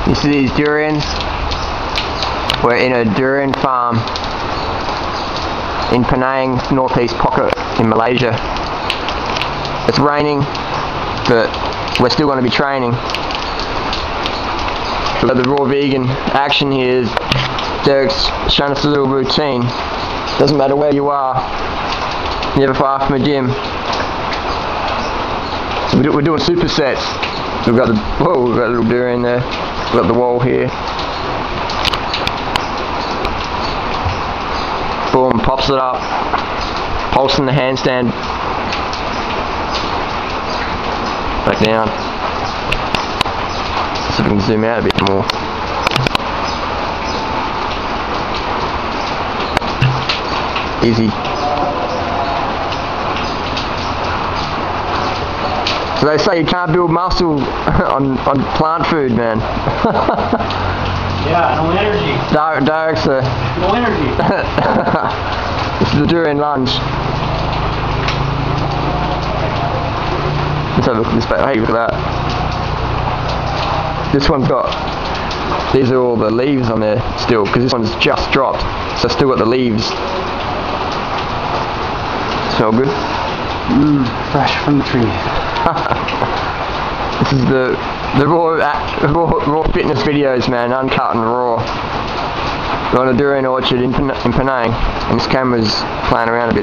You see these durians? We're in a durian farm in Penang, northeast pocket in Malaysia. It's raining, but we're still going to be training. But the raw vegan action here is Derek's showing us a little routine. Doesn't matter where you are, never far from a gym. So we're doing supersets. We've got we've got a little durian there. We've got the wall here. Boom, pops it up. Pulsing the handstand. Back down. See if we can zoom out a bit more. Easy. So they say you can't build muscle on plant food, man. Yeah, no energy. Derek's no energy. This is the durian lunge. Let's have a look at this back. Hey, look at that. This one's got, these are all the leaves on there still, because this one's just dropped, so it's still got the leaves. Smell good? Fresh from the tree. This is the raw fitness videos, man, uncut and raw. We're on a durian orchard in Penang, and this camera's playing around a bit.